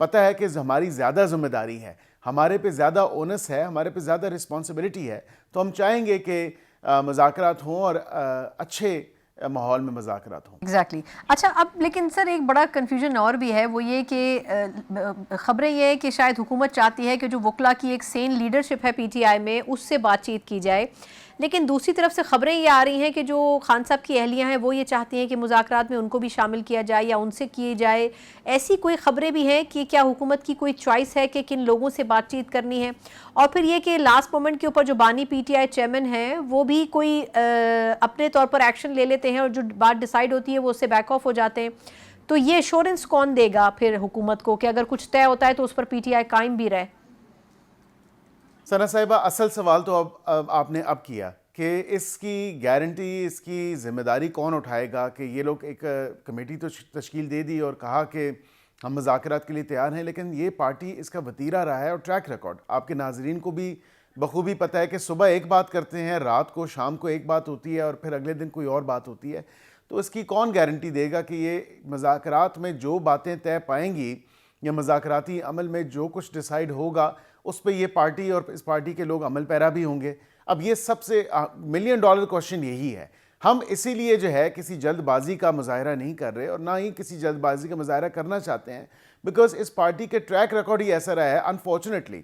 پتہ ہے کہ ہماری زیادہ ذمہ داری ہے, ہمارے پہ زیادہ اونس ہے, ہمارے پہ زیادہ رسپانسبلٹی ہے, تو ہم چاہیں گے کہ مذاکرات ہوں اور اچھے ماحول میں مذاکرات ہوں. ایگزیکٹلی. اچھا اب لیکن سر ایک بڑا کنفیوژن اور بھی ہے, وہ یہ کہ خبریں یہ ہے کہ شاید حکومت چاہتی ہے کہ جو وکلا کی ایک سین لیڈرشپ ہے پی ٹی آئی میں اس سے بات چیت کی جائے, لیکن دوسری طرف سے خبریں یہ آ رہی ہیں کہ جو خان صاحب کی اہلیہ ہیں وہ یہ چاہتی ہیں کہ مذاکرات میں ان کو بھی شامل کیا جائے یا ان سے کیے جائے. ایسی کوئی خبریں بھی ہیں کہ کیا حکومت کی کوئی چوائس ہے کہ کن لوگوں سے بات چیت کرنی ہے؟ اور پھر یہ کہ لاسٹ مومنٹ کے اوپر جو بانی پی ٹی آئی چیئرمین ہیں وہ بھی کوئی اپنے طور پر ایکشن لے لیتے ہیں اور جو بات ڈیسائیڈ ہوتی ہے وہ اس سے بیک آف ہو جاتے ہیں, تو یہ ایشورنس کون دے گا پھر حکومت کو کہ اگر کچھ طے ہوتا ہے تو اس پر پی ٹی آئی قائم بھی رہے؟ ثنا صاحبہ, اصل سوال تو اب آپ نے اب کیا کہ اس کی گارنٹی, اس کی ذمہ داری کون اٹھائے گا, کہ یہ لوگ ایک کمیٹی تو تشکیل دے دی اور کہا کہ ہم مذاکرات کے لیے تیار ہیں, لیکن یہ پارٹی اس کا وتیرہ رہا ہے اور ٹریک ریکارڈ آپ کے ناظرین کو بھی بخوبی پتہ ہے کہ صبح ایک بات کرتے ہیں, رات کو شام کو ایک بات ہوتی ہے اور پھر اگلے دن کوئی اور بات ہوتی ہے. تو اس کی کون گارنٹی دے گا کہ یہ مذاکرات میں جو باتیں طے پائیں گی یا مذاکراتی عمل میں جو کچھ ڈیسائیڈ ہوگا اس پہ یہ پارٹی اور اس پارٹی کے لوگ عمل پیرا بھی ہوں گے؟ اب یہ سب سے ملین ڈالر کوشچن یہی ہے. ہم اسی لیے جو ہے کسی جلد بازی کا مظاہرہ نہیں کر رہے اور نہ ہی کسی جلد بازی کا مظاہرہ کرنا چاہتے ہیں, بیکاز اس پارٹی کے ٹریک ریکارڈ ہی ایسا رہا ہے انفارچونیٹلی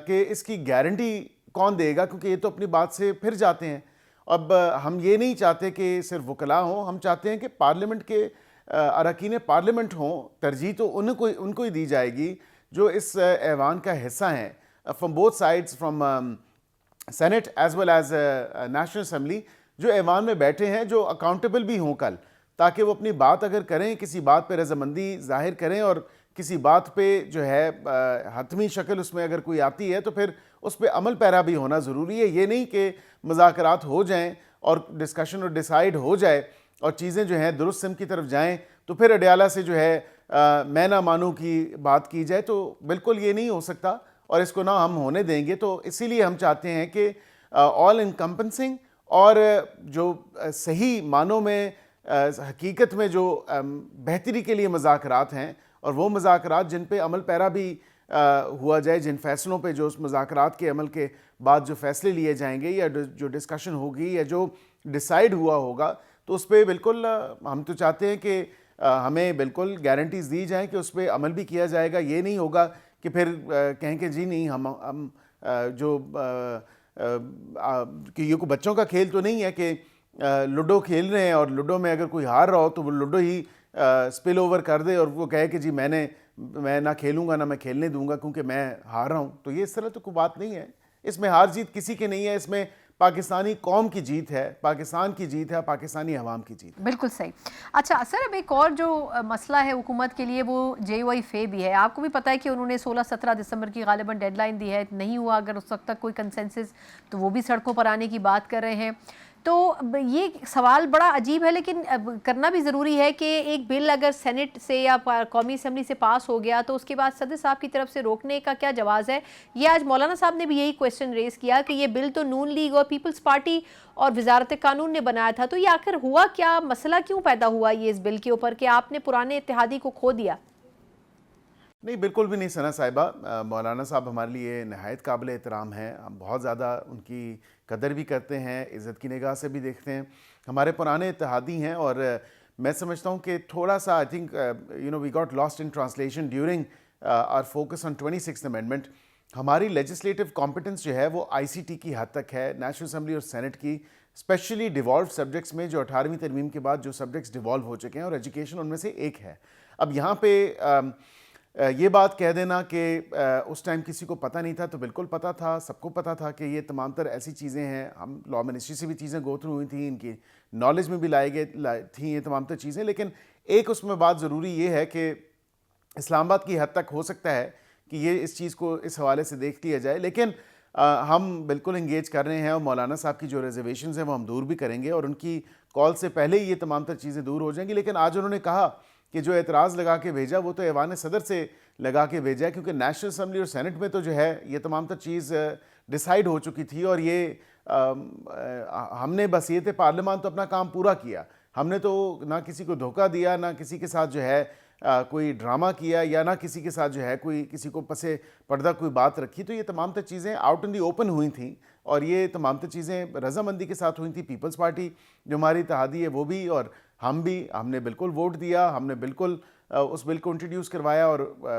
کہ اس کی گارنٹی کون دے گا, کیونکہ یہ تو اپنی بات سے پھر جاتے ہیں. اب ہم یہ نہیں چاہتے کہ صرف وکلاء ہوں, ہم چاہتے ہیں کہ پارلیمنٹ کے اراکین پارلیمنٹ ہوں. ترجیح تو ان کو ہی دی جائے گی جو اس ایوان کا حصہ ہیں, from both sides, from Senate as well as National Assembly, جو ایوان میں بیٹھے ہیں, جو اکاؤنٹیبل بھی ہوں کل, تاکہ وہ اپنی بات اگر کریں, کسی بات پہ رضامندی ظاہر کریں اور کسی بات پہ جو ہے حتمی شکل اس میں اگر کوئی آتی ہے تو پھر اس پہ عمل پیرا بھی ہونا ضروری ہے. یہ نہیں کہ مذاکرات ہو جائیں اور ڈسکشن اور ڈیسائیڈ ہو جائے اور چیزیں جو ہیں درست سمت کی طرف جائیں تو پھر اڈیالہ سے جو ہے میں نہ مانوں کی بات کی جائے. تو بالکل یہ نہیں ہو سکتا اور اس کو نہ ہم ہونے دیں گے. تو اسی لیے ہم چاہتے ہیں کہ آل انکمپنسنگ اور جو صحیح معنوں میں حقیقت میں جو بہتری کے لیے مذاکرات ہیں, اور وہ مذاکرات جن پہ عمل پیرا بھی ہوا جائے, جن فیصلوں پہ جو اس مذاکرات کے عمل کے بعد جو فیصلے لیے جائیں گے یا جو ڈسکشن ہوگی یا جو ڈیسائیڈ ہوا ہوگا, تو اس پہ بالکل ہم تو چاہتے ہیں کہ ہمیں بالکل گارنٹیز دی جائیں کہ اس پہ عمل بھی کیا جائے گا. یہ نہیں ہوگا کہ پھر کہیں کہ جی نہیں ہم جو کہ یہ کوئی بچوں کا کھیل تو نہیں ہے کہ لوڈو کھیل رہے ہیں اور لوڈو میں اگر کوئی ہار رہا ہو تو وہ لوڈو ہی سپل اوور کر دے اور وہ کہے کہ جی میں نہ کھیلوں گا نہ میں کھیلنے دوں گا کیونکہ میں ہار رہا ہوں. تو یہ اس طرح تو کوئی بات نہیں ہے. اس میں ہار جیت کسی کی نہیں ہے, اس میں پاکستانی قوم کی جیت ہے, پاکستان کی جیت ہے, پاکستانی عوام کی جیت. بالکل صحیح. اچھا سر, اب ایک اور جو مسئلہ ہے حکومت کے لیے وہ جے یو آئی فے بھی ہے. آپ کو بھی پتہ ہے کہ انہوں نے 16-17 دسمبر کی غالباً ڈیڈ لائن دی ہے, نہیں ہوا اگر اس وقت تک کوئی کنسنسس تو وہ بھی سڑکوں پر آنے کی بات کر رہے ہیں. تو یہ سوال بڑا عجیب ہے لیکن کرنا بھی ضروری ہے کہ ایک بل اگر سینٹ سے یا قومی اسمبلی سے پاس ہو گیا تو اس کے بعد صدر صاحب کی طرف سے روکنے کا کیا جواز ہے. یہ آج مولانا صاحب نے بھی یہی کویسچن ریز کیا کہ یہ بل تو نون لیگ اور پیپلز پارٹی اور وزارت قانون نے بنایا تھا, تو یہ آخر ہوا کیا, مسئلہ کیوں پیدا ہوا یہ اس بل کے اوپر کہ آپ نے پرانے اتحادی کو کھو دیا؟ نہیں, بالکل بھی نہیں ثنا صاحبہ. مولانا صاحب ہمارے لیے نہایت قابل احترام ہیں, ہم بہت زیادہ ان کی قدر بھی کرتے ہیں, عزت کی نگاہ سے بھی دیکھتے ہیں. ہمارے پرانے اتحادی ہیں اور میں سمجھتا ہوں کہ تھوڑا سا I think we got lost in translation during our focus on 26th amendment. ہماری لیجسلیٹو کمپٹنس جو ہے وہ آئی سی ٹی کی حد تک ہے, نیشنل اسمبلی اور سینٹ کی, اسپیشلی ڈیوالو سبجیکٹس میں جو 18ویں ترمیم کے بعد جو سبجیکٹس ڈیوالو ہو چکے ہیں اور ایجوکیشن ان میں سے ایک ہے. اب یہاں پہ یہ بات کہہ دینا کہ اس ٹائم کسی کو پتہ نہیں تھا, تو بالکل پتہ تھا, سب کو پتہ تھا کہ یہ تمام تر ایسی چیزیں ہیں. ہم لا منسٹری سے بھی چیزیں گو تھرو ہوئی تھیں, ان کی نالج میں بھی لائے گئے تھیں یہ تمام تر چیزیں. لیکن ایک اس میں بات ضروری یہ ہے کہ اسلام آباد کی حد تک ہو سکتا ہے کہ یہ اس چیز کو اس حوالے سے دیکھ لیا جائے, لیکن ہم بالکل انگیج کر رہے ہیں اور مولانا صاحب کی جو ریزرویشنز ہیں وہ ہم دور بھی کریں گے اور ان کی کال سے پہلے ہی یہ تمام تر چیزیں دور ہو جائیں گی. لیکن آج انہوں نے کہا کہ جو اعتراض لگا کے بھیجا وہ تو ایوان صدر سے لگا کے بھیجا ہے, کیونکہ نیشنل اسمبلی اور سینٹ میں تو جو ہے یہ تمام تر چیز ڈیسائیڈ ہو چکی تھی اور یہ ہم نے بس یہ تھے پارلیمان تو اپنا کام پورا کیا. ہم نے تو نہ کسی کو دھوکہ دیا, نہ کسی کے ساتھ جو ہے کوئی ڈرامہ کیا یا نہ کسی کے ساتھ جو ہے کوئی کسی کو پسے پردہ کوئی بات رکھی. تو یہ تمام تر چیزیں آؤٹ ان دی اوپن ہوئی تھیں اور یہ تمام تر چیزیں رضامندی کے ساتھ ہوئی تھیں. پیپلز پارٹی جو ہماری اتحادی ہے وہ بھی اور ہم بھی, ہم نے بالکل ووٹ دیا, ہم نے بالکل اس بل کو انٹروڈیوس کروایا اور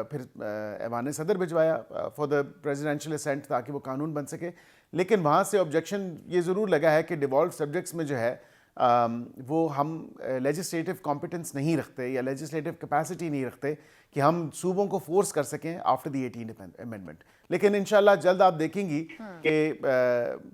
پھر ایوان صدر بھجوایا فار دا پریزیڈینشیل اسینٹ تاکہ وہ قانون بن سکے. لیکن وہاں سے آبجیکشن یہ ضرور لگا ہے کہ ڈیوالوڈ سبجیکٹس میں جو ہے وہ ہم لیجسلیٹو کمپیٹنس نہیں رکھتے یا لیجسلیٹو کیپیسٹی نہیں رکھتے کہ ہم صوبوں کو فورس کر سکیں آفٹر دی 18 امینڈمنٹ. لیکن انشاءاللہ جلد آپ دیکھیں گی کہ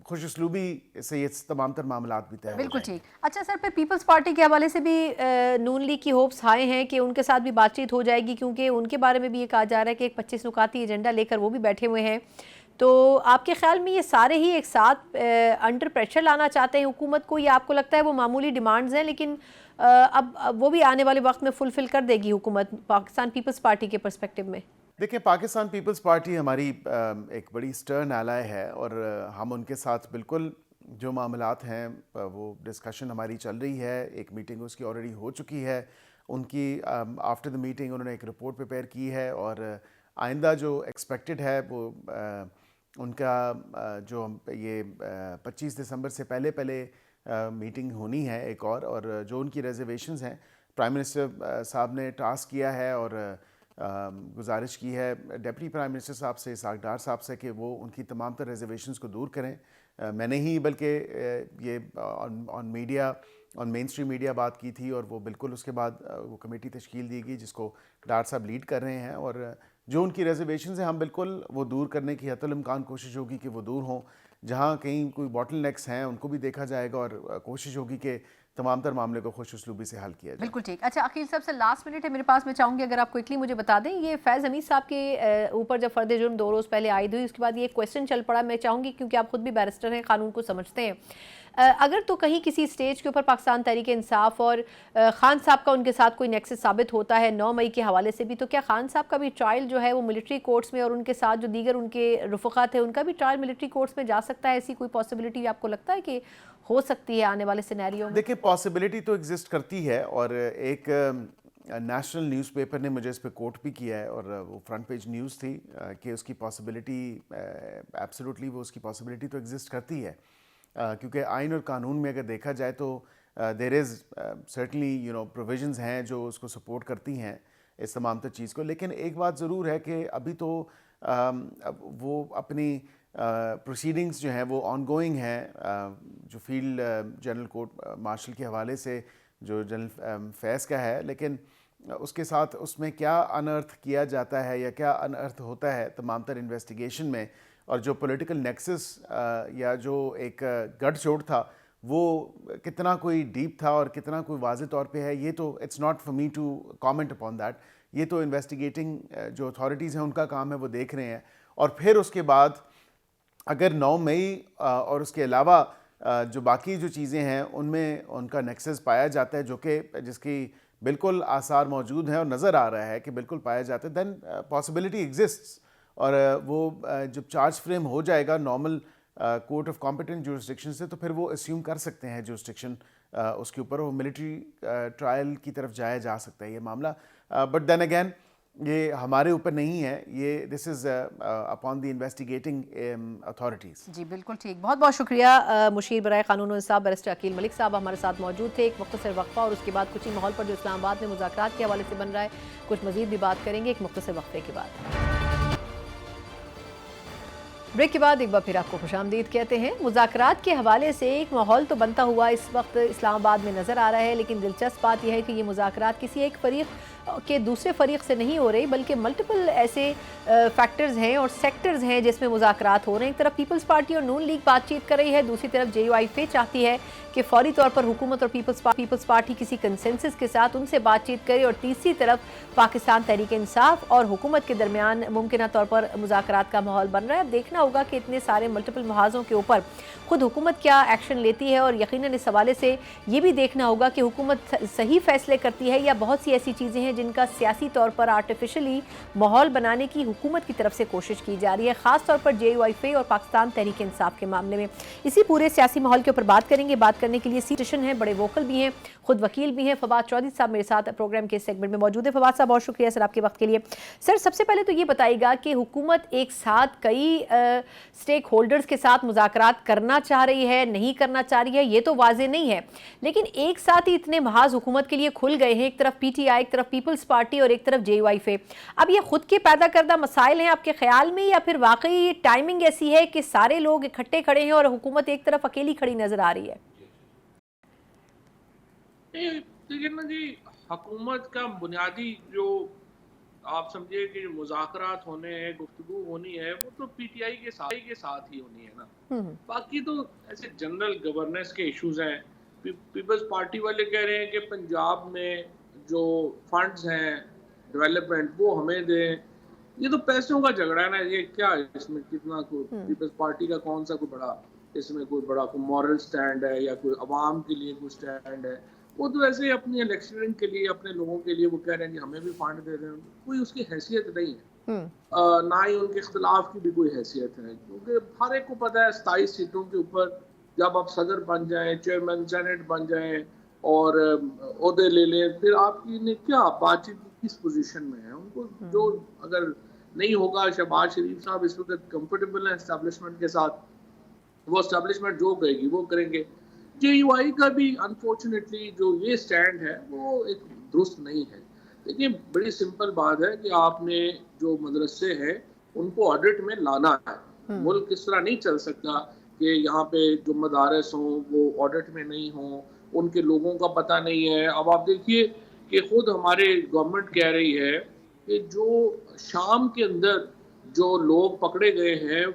خوش اسلوبی سے یہ تمام تر معاملات بھی طے ہو جائیں. بالکل ٹھیک. اچھا سر, پھر پیپلز پارٹی کے حوالے سے بھی نون لیگ کی ہوپس ہائے ہیں کہ ان کے ساتھ بھی بات چیت ہو جائے گی, کیونکہ ان کے بارے میں بھی یہ کہا جا رہا ہے کہ ایک 25 نکاتی ایجنڈا لے کر وہ بھی بیٹھے ہوئے ہیں. تو آپ کے خیال میں یہ سارے ہی ایک ساتھ انڈر پریشر لانا چاہتے ہیں حکومت کو, یا آپ کو لگتا ہے وہ معمولی ڈیمانڈز ہیں لیکن اب وہ بھی آنے والے وقت میں فلفل کر دے گی حکومت پاکستان پیپلز پارٹی کے پرسپیکٹو میں؟ دیکھیں, پاکستان پیپلز پارٹی ہماری ایک بڑی سٹرن ایلائی ہے اور ہم ان کے ساتھ بالکل جو معاملات ہیں وہ ڈسکشن ہماری چل رہی ہے. ایک میٹنگ اس کی آلریڈی ہو چکی ہے. ان کی آفٹر دا میٹنگ انہوں نے ایک رپورٹ پریپیئر کی ہے اور آئندہ جو ایکسپیکٹڈ ہے وہ ان کا جو یہ 25 دسمبر سے پہلے میٹنگ ہونی ہے ایک اور جو ان کی ریزرویشنز ہیں پرائم منسٹر صاحب نے ٹاسک کیا ہے اور گزارش کی ہے ڈپٹی پرائم منسٹر صاحب سے, اسحاق ڈار صاحب سے, کہ وہ ان کی تمام تر ریزرویشنز کو دور کریں. میں نے ہی بلکہ یہ on media on mainstream media بات کی تھی اور وہ بالکل اس کے بعد وہ کمیٹی تشکیل دی گئی جس کو ڈار صاحب لیڈ کر رہے ہیں اور جو ان کی ریزرویشنز ہیں ہم بالکل وہ دور کرنے کی حتی الامکان کوشش ہوگی کہ وہ دور ہوں. جہاں کہیں کوئی باٹل نیکس ہیں ان کو بھی دیکھا جائے گا اور کوشش ہوگی کہ تمام تر معاملے کو خوش اسلوبی سے حل کیا جائے. بالکل ٹھیک. اچھا عقیل صاحب سے لاسٹ منٹ ہے میرے پاس, میں چاہوں گی اگر آپ کوئکلی مجھے بتا دیں, یہ فیض حمید صاحب کے اوپر جب فرد جرم 2 روز پہلے عائد ہوئی اس کے بعد یہ کویسچن چل پڑا, میں چاہوں گی کیونکہ آپ خود بھی بیرسٹر ہیں, قانون کو سمجھتے ہیں, اگر تو کہیں کسی سٹیج کے اوپر پاکستان تحریک انصاف اور خان صاحب کا ان کے ساتھ کوئی نیکسس ثابت ہوتا ہے 9 مئی کے حوالے سے بھی, تو کیا خان صاحب کا بھی ٹرائل جو ہے وہ ملٹری کورٹس میں اور ان کے ساتھ جو دیگر ان کے رفقا تھے ان کا بھی ٹرائل ملٹری کورٹس میں جا سکتا ہے؟ ایسی کوئی پاسبلٹی آپ کو لگتا ہے کہ ہو سکتی ہے آنے والے سینیریو میں؟ دیکھیں, پاسبلٹی تو ایگزسٹ کرتی ہے اور ایک نیشنل نیوز پیپر نے مجھے اس پہ کوٹ بھی کیا ہے اور وہ فرنٹ پیج نیوز تھی کہ اس کی پاسبلٹی ایبسولوٹلی وہ اس کی پاسبلٹی تو ایگزسٹ کرتی ہے کیونکہ آئین اور قانون میں اگر دیکھا جائے تو دیر از سرٹنلی پروویژنز ہیں جو اس کو سپورٹ کرتی ہیں اس تمام تر چیز کو. لیکن ایک بات ضرور ہے کہ ابھی تو وہ اپنی پروسیڈنگز جو ہیں وہ آن گوئنگ ہیں, جو field general court marshal K حوالے سے جو جنرل فیض کا ہے, لیکن اس کے ساتھ اس میں کیا انرتھ کیا جاتا ہے یا کیا انرتھ ہوتا ہے تمام تر انویسٹیگیشن میں, اور جو پولیٹیکل نیکسس یا جو ایک گٹھ جوڑ تھا وہ کتنا کوئی ڈیپ تھا اور کتنا کوئی واضح طور پہ ہے, یہ تو it's not for me to comment upon that. یہ تو انویسٹیگیٹنگ جو اتھارٹیز ہیں ان کا کام ہے, وہ دیکھ رہے ہیں. اور پھر اس کے بعد اگر 9 مئی اور اس کے علاوہ جو باقی جو چیزیں ہیں ان میں ان کا نیکسس پایا جاتا ہے جو کہ جس کی بالکل آثار موجود ہیں اور نظر آ رہا ہے کہ بالکل پایا جاتا ہے, دین پاسبلٹی ایگزسٹس. اور وہ جب چارج فریم ہو جائے گا normal court of competent jurisdiction سے, تو پھر وہ اسیوم کر سکتے ہیں جورسڈکشن اس کے اوپر, وہ ملٹری ٹرائل کی طرف جایا جا سکتا ہے یہ معاملہ. بٹ دین اگین یہ ہمارے اوپر نہیں ہے, یہ دس از اپان دی انویسٹیگیٹنگ اتھارٹیز. جی بالکل ٹھیک. بہت بہت شکریہ مشیر برائے قانون و انصاف بیرسٹر عقیل ملک صاحب ہمارے ساتھ موجود تھے. ایک مختصر وقفہ اور اس کے بعد کچھ ہی ماحول پر جو اسلام آباد میں مذاکرات کے حوالے سے بن رہا ہے کچھ مزید بھی بات کریں گے ایک مختصر وقفے کے بعد. بریک کے بعد ایک بار پھر آپ کو خوش آمدید کہتے ہیں. مذاکرات کے حوالے سے ایک ماحول تو بنتا ہوا اس وقت اسلام آباد میں نظر آ رہا ہے, لیکن دلچسپ بات یہ ہے کہ یہ مذاکرات کسی ایک فریق کے دوسرے فریق سے نہیں ہو رہی بلکہ ملٹیپل ایسے فیکٹرز ہیں اور سیکٹرز ہیں جس میں مذاکرات ہو رہے ہیں. ایک طرف پیپلز پارٹی اور نون لیگ بات چیت کر رہی ہے, دوسری طرف JUIF چاہتی ہے کہ فوری طور پر حکومت اور پیپلز پارٹی کسی کنسنسس کے ساتھ ان سے بات چیت کرے, اور تیسری طرف پاکستان تحریک انصاف اور حکومت کے درمیان ممکنہ طور پر مذاکرات کا ماحول بن رہا ہے. اب دیکھنا ہوگا کہ اتنے سارے ملٹیپل محاذوں کے اوپر خود حکومت کیا ایکشن لیتی ہے, اور یقیناً اس حوالے سے یہ بھی دیکھنا ہوگا کہ حکومت صحیح فیصلے کرتی ہے یا بہت سی ایسی چیزیں ہیں جن کا سیاسی طور پر آرٹیفیشلی ماحول بنانے کی حکومت کی طرف سے کوشش کی جا رہی ہے، خاص طور پر JUIF اور پاکستان تحریک انصاف کے معاملے میں۔ اسی پورے سیاسی ماحول کے اوپر بات کریں گے، بات کرنے کے لیے سیٹیشن ہیں، بڑے ووکل بھی ہیں، خود وکیل بھی ہیں۔ فواد چودھری صاحب میرے ساتھ پروگرام کے سیگمنٹ میں موجود ہیں۔ فواد صاحب بہت شکریہ سر آپ کے وقت کے لیے۔ سر سب سے پہلے تو یہ بتائیے گا کہ حکومت ایک ساتھ کئی سٹیک ہولڈرز کے ساتھ مذاکرات کرنا چاہ رہی ہے، نہیں کرنا چاہ رہی ہے، یہ تو واضح نہیں ہے، لیکن ایک ساتھ ہی اتنے محاذ حکومت کے لیے کھل گئے ہیں، ایک طرف PTI، ایک طرف پیپلز پارٹی اور ایک طرف JUIF۔ اب یہ خود کے پیدا کردہ مسائل ہیں آپ کے خیال میں، یا پھر واقعی ٹائمنگ ایسی ہے کہ سارے لوگ اکٹھے کھڑے ہیں اور حکومت ایک طرف اکیلی کھڑی نظر آ رہی ہے؟ دیکھیں نا جی، حکومت کا بنیادی جو آپ سمجھے کہ مذاکرات ہونے ہیں، گفتگو ہونی ہے، وہ تو PTI کے ساتھ ہی ہونی ہے نا۔ باقی تو ایسے جنرل گورننس کے ایشوز ہیں۔ پیپلز پارٹی والے کہہ رہے ہیں کہ پنجاب میں جو فنڈز ہیں ڈیولپمنٹ وہ ہمیں دیں۔ یہ تو پیسوں کا جھگڑا ہے نا، یہ کیا ہے اس میں کتنا کوئی پیپلز پارٹی کا کون سا کوئی بڑا اس میں کوئی بڑا کوئی مورل سٹینڈ ہے یا کوئی عوام کے لیے کوئی سٹینڈ ہے؟ وہ تو ایسے اپنی الیکشننگ کے لیے اپنے لوگوں کے لیے وہ کہہ رہے ہیں کہ ہمیں بھی فنڈ دے دیں، کوئی اس کی حیثیت نہیں ہے، نہ ہی ان کے اختلاف کی بھی کوئی حیثیت ہے، کیونکہ ہر ایک کو پتہ ہے 27 سیٹوں کے اوپر جب آپ صدر بن جائیں، چیئرمین سینٹ بن جائیں اور عہدے لے لیں، پھر آپ کی کیا بات چیت کس پوزیشن میں ہے؟ ان کو جو اگر نہیں ہوگا، شہباز شریف صاحب اس وقت کمفرٹیبل ہیں اسٹیبلشمنٹ کے ساتھ، وہ اسٹیبلشمنٹ جو کہے گی وہ کریں گے۔ JUI کا بھی انفارچونیٹلی جو یہ سٹینڈ ہے وہ ایک درست نہیں ہے۔ دیکھیں بڑی سمپل بات ہے کہ آپ نے جو مدرسے ہیں ان کو آڈٹ میں لانا ہے۔ ملک اس طرح نہیں چل سکتا کہ یہاں پہ جو مدارس ہوں وہ آڈٹ میں نہیں ہوں، ان کے لوگوں کا پتہ نہیں ہے۔ اب آپ دیکھیے کہ خود ہمارے گورنمنٹ کہہ رہی ہے کہ جو شام کے اندر جو لوگ پکڑے گئے ہیں